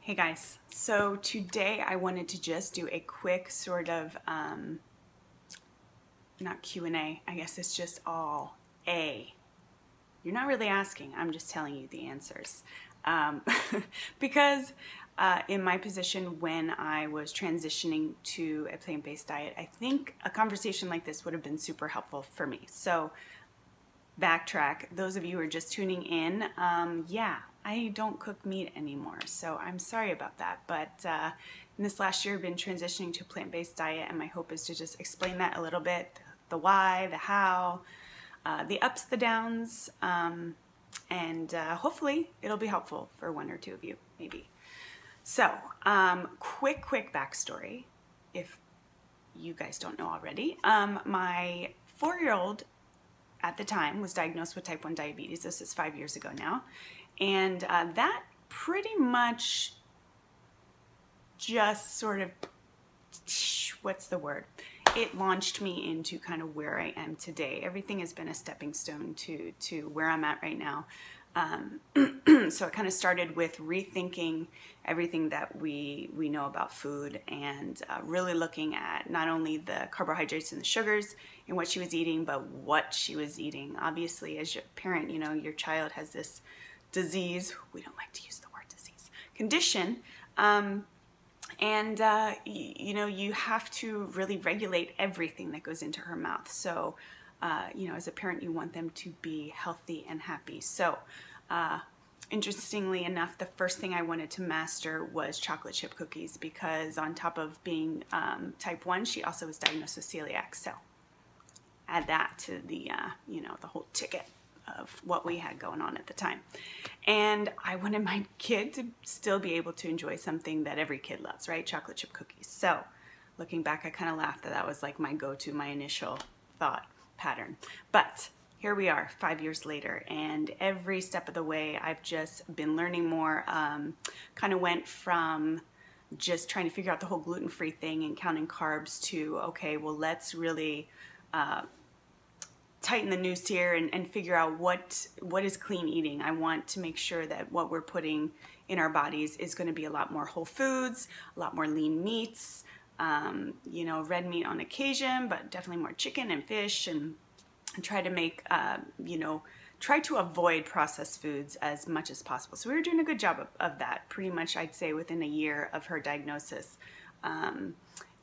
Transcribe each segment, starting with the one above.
Hey guys, so today I wanted to just do a quick sort of, not Q&A, I guess it's just all A. You're not really asking, I'm just telling you the answers. Because in my position when I was transitioning to a plant-based diet, I think a conversation like this would have been super helpful for me. So backtrack, those of you who are just tuning in, yeah, I don't cook meat anymore, so I'm sorry about that, but in this last year I've been transitioning to a plant-based diet, and my hope is to just explain that a little bit, the why, the how, the ups, the downs, and hopefully it'll be helpful for one or two of you, maybe. So, quick backstory, if you guys don't know already. My 4-year-old at the time was diagnosed with type 1 diabetes. This is 5 years ago now. And that pretty much just sort of, what's the word? It launched me into kind of where I am today. Everything has been a stepping stone to where I'm at right now. So it kind of started with rethinking everything that we know about food, and really looking at not only the carbohydrates and the sugars in what she was eating, but what she was eating. Obviously, as your parent, you know, your child has this disease, we don't like to use the word disease, condition, you know, you have to really regulate everything that goes into her mouth. So, you know, as a parent, you want them to be healthy and happy. So, interestingly enough, the first thing I wanted to master was chocolate chip cookies, because on top of being type 1, she also was diagnosed with celiac. So, add that to the, you know, the whole ticket of what we had going on at the time. And I wanted my kid to still be able to enjoy something that every kid loves, right? Chocolate chip cookies. So looking back, I kind of laughed that was like my go-to, my initial thought pattern. But here we are 5 years later, and every step of the way I've just been learning more. Kind of went from just trying to figure out the whole gluten-free thing and counting carbs to, okay, well, let's really tighten the noose here and figure out what is clean eating. I want to make sure that what we're putting in our bodies is going to be a lot more whole foods, a lot more lean meats, you know, red meat on occasion, but definitely more chicken and fish, and try to make, you know, try to avoid processed foods as much as possible. So we were doing a good job of that, pretty much, I'd say, within a year of her diagnosis.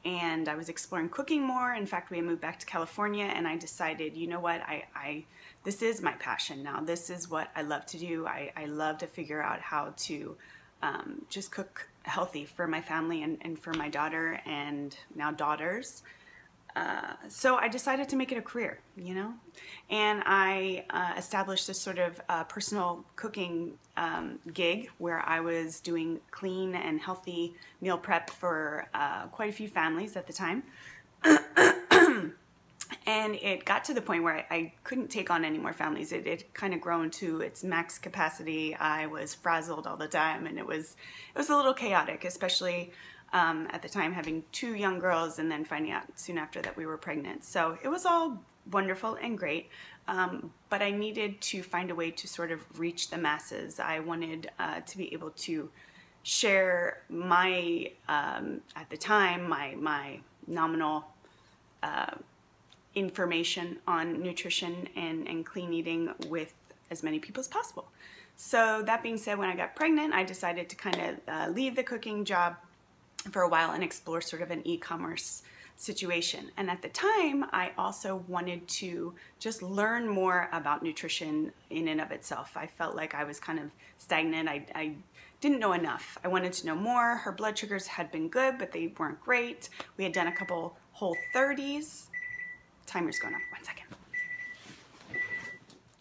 And I was exploring cooking more. In fact, we had moved back to California, and I decided, you know what, this is my passion now. This is what I love to do. I love to figure out how to just cook healthy for my family and for my daughter, and now daughters. So I decided to make it a career, you know, and I established this sort of personal cooking gig where I was doing clean and healthy meal prep for quite a few families at the time. And it got to the point where I couldn't take on any more families. It kind of grown to its max capacity. I was frazzled all the time, and it was a little chaotic, especially at the time having 2 young girls and then finding out soon after that we were pregnant. So it was all wonderful and great, but I needed to find a way to sort of reach the masses. I wanted to be able to share my, at the time, my nominal information on nutrition and clean eating with as many people as possible. So that being said, when I got pregnant, I decided to kind of leave the cooking job for a while and explore sort of an e-commerce situation. And at the time, I also wanted to just learn more about nutrition in and of itself. I felt like I was kind of stagnant. I didn't know enough. I wanted to know more. Her blood sugars had been good, but they weren't great. We had done a couple whole 30's. Timer's going off, 1 second.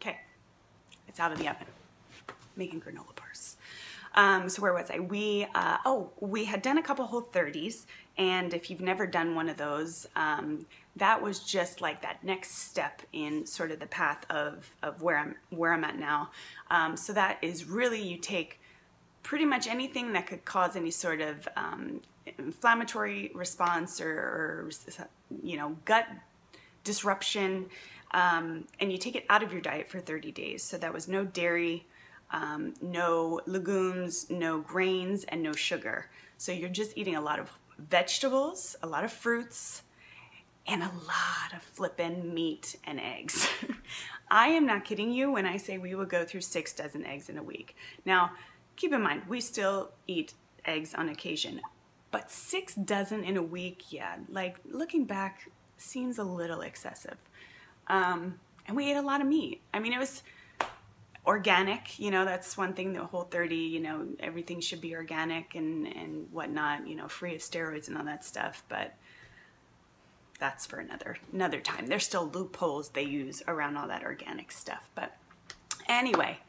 Okay, it's out of the oven. Making granola bars. So where was I? We had done a couple whole 30's, and if you've never done one of those, that was just like that next step in sort of the path of where I'm at now. So that is really, you take pretty much anything that could cause any sort of inflammatory response or you know, gut disruption, and you take it out of your diet for 30 days. So that was no dairy, no legumes, no grains, and no sugar. So you're just eating a lot of vegetables, a lot of fruits, and a lot of flippin' meat and eggs. I am not kidding you when I say we would go through 6 dozen eggs in a week. Now, keep in mind, we still eat eggs on occasion, but 6 dozen in a week, yeah, like looking back, seems a little excessive. And we ate a lot of meat. I mean, it was organic, you know, that's one thing, the Whole30, you know, everything should be organic and whatnot, you know, free of steroids and all that stuff, but that's for another time. There's still loopholes they use around all that organic stuff. But anyway,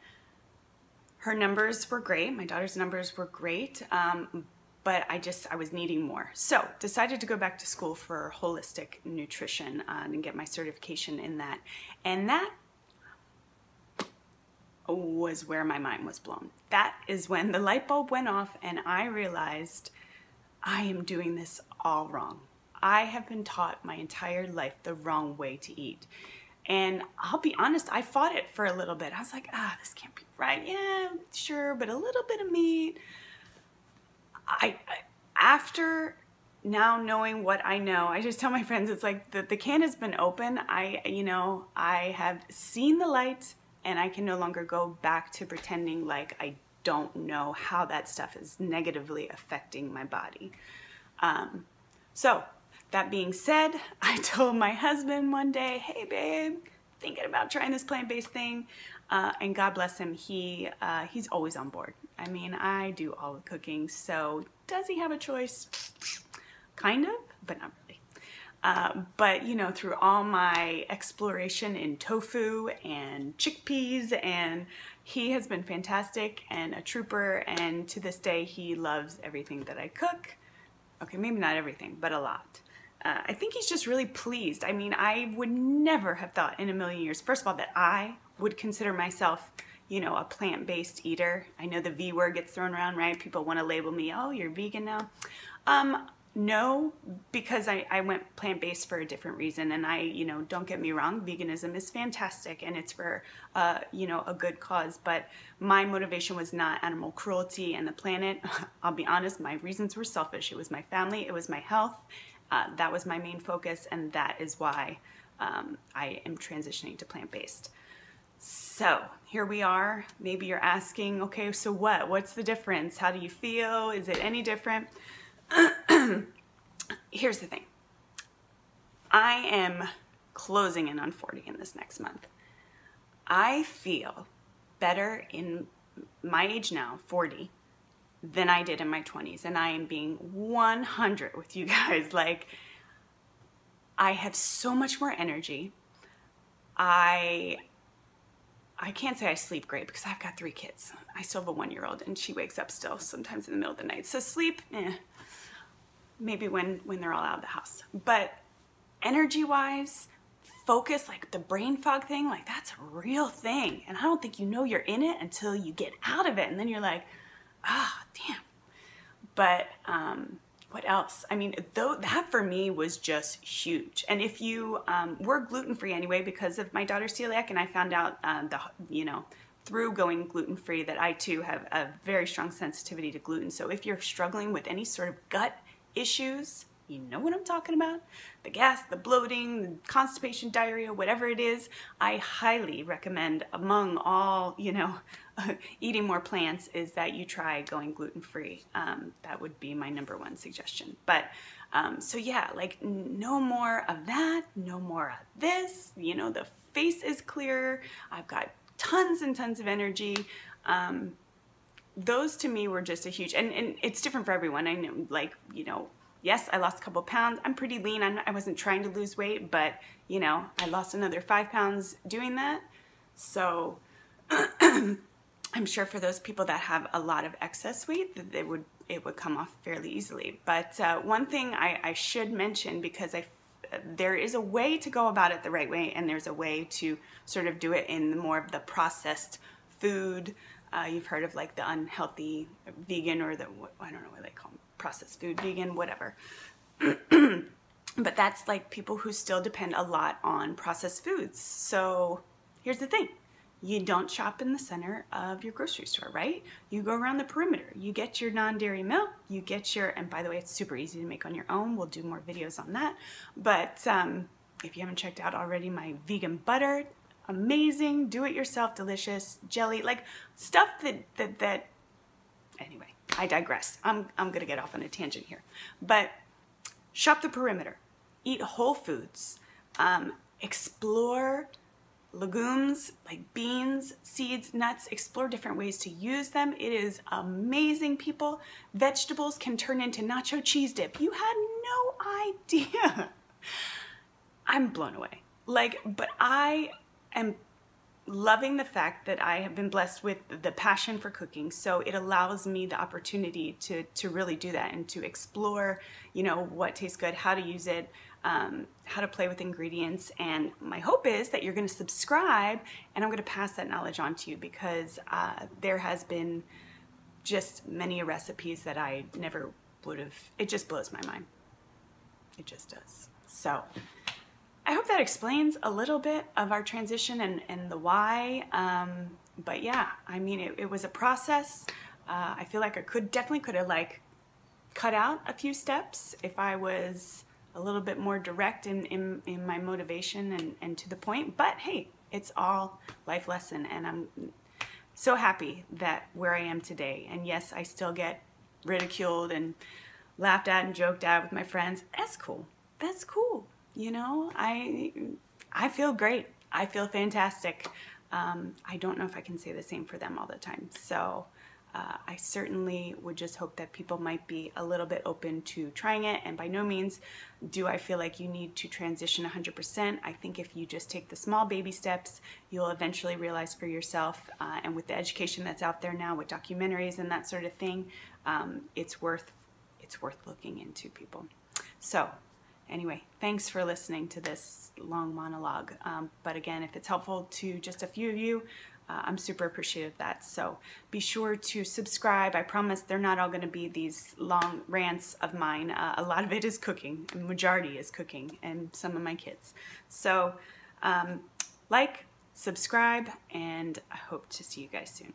her numbers were great. My daughter's numbers were great. But I was needing more. So decided to go back to school for holistic nutrition and get my certification in that. And that was where my mind was blown. That is when the light bulb went off and I realized I am doing this all wrong. I have been taught my entire life the wrong way to eat. And I'll be honest, I fought it for a little bit. I was like, this can't be right. Yeah, sure, but a little bit of meat. After now knowing what I know, I just tell my friends, it's like the can has been open. I have seen the light and I can no longer go back to pretending like I don't know how that stuff is negatively affecting my body. So that being said, I told my husband one day, hey babe, thinking about trying this plant-based thing. And God bless him, he's always on board. I mean, I do all the cooking, so does he have a choice? Kind of, but not really. But you know, through all my exploration in tofu and chickpeas, and he has been fantastic and a trooper, and to this day he loves everything that I cook. Okay, maybe not everything, but a lot. I think he's just really pleased. I mean, I would never have thought in a million years, first of all, that I would consider myself, you know, a plant-based eater. I know the V word gets thrown around, right? People want to label me, oh, you're vegan now. No, because I went plant-based for a different reason. And you know, don't get me wrong, veganism is fantastic and it's for, you know, a good cause. But my motivation was not animal cruelty and the planet. I'll be honest, my reasons were selfish. It was my family, it was my health. That was my main focus, and that is why I am transitioning to plant-based. So here we are. Maybe you're asking, okay, so what? What's the difference? How do you feel? Is it any different? Here's the thing. I am closing in on 40 in this next month. I feel better in my age now, 40, than I did in my 20s. And I am being 100 with you guys. Like, I have so much more energy. I can't say I sleep great because I've got 3 kids. I still have a 1-year-old and she wakes up still sometimes in the middle of the night. So sleep, maybe when they're all out of the house. But energy-wise, focus, like the brain fog thing, like that's a real thing. And I don't think you know you're in it until you get out of it. And then you're like, damn. But what else? I mean, that for me was just huge. And if you we're gluten-free anyway because of my daughter's celiac, and I found out through going gluten-free that I too have a very strong sensitivity to gluten. So if you're struggling with any sort of gut issues, you know what I'm talking about, the gas, the bloating, the constipation, diarrhea, whatever it is, I highly recommend, among all, eating more plants, is that you try going gluten-free. That would be my #1 suggestion. But so yeah, like no more of that, no more of this, the face is clearer, I've got tons and tons of energy. Those to me were just a huge, and it's different for everyone. I know, yes, I lost a couple pounds. I'm pretty lean. I wasn't trying to lose weight, but I lost another 5 pounds doing that. So I'm sure for those people that have a lot of excess weight, that it would come off fairly easily. But one thing I should mention, because there is a way to go about it the right way, and there's a way to sort of do it in more of the processed food. You've heard of like the unhealthy vegan, or I don't know what they call them, processed food vegan, whatever. But that's like people who still depend a lot on processed foods. So here's the thing. you don't shop in the center of your grocery store, right? You go around the perimeter. You get your non-dairy milk, you get your, and by the way, it's super easy to make on your own. We'll do more videos on that. But if you haven't checked out already, my vegan butter, amazing, do-it-yourself, delicious, jelly, like stuff that anyway, I digress. I'm gonna get off on a tangent here. But shop the perimeter, eat whole foods, explore legumes like beans, seeds, nuts, explore different ways to use them. It is amazing, people. Vegetables can turn into nacho cheese dip. You had no idea. I'm blown away. But I am loving the fact that I have been blessed with the passion for cooking, so it allows me the opportunity to really do that and to explore, you know, what tastes good, how to use it, how to play with ingredients. And my hope is that you're going to subscribe, and I'm going to pass that knowledge on to you, because there has been just many recipes that I never would have. It just blows my mind. It just does. So I hope that explains a little bit of our transition and the why. But yeah, I mean, it was a process. I feel like I definitely could have like cut out a few steps if I was a little bit more direct in my motivation and to the point. But hey, it's all life lesson, and I'm so happy that where I am today. And yes, I still get ridiculed and laughed at and joked at with my friends. That's cool. That's cool. You know, I feel great. I feel fantastic. I don't know if I can say the same for them all the time. So I certainly would just hope that people might be a little bit open to trying it. And by no means do I feel like you need to transition 100%. I think if you just take the small baby steps, you'll eventually realize for yourself, and with the education that's out there now with documentaries and that sort of thing, it's worth looking into, people. So anyway, thanks for listening to this long monologue. But again, if it's helpful to just a few of you, I'm super appreciative of that. So be sure to subscribe. I promise they're not all going to be these long rants of mine. A lot of it is cooking. The majority is cooking, and some of my kids. So like, subscribe, and I hope to see you guys soon.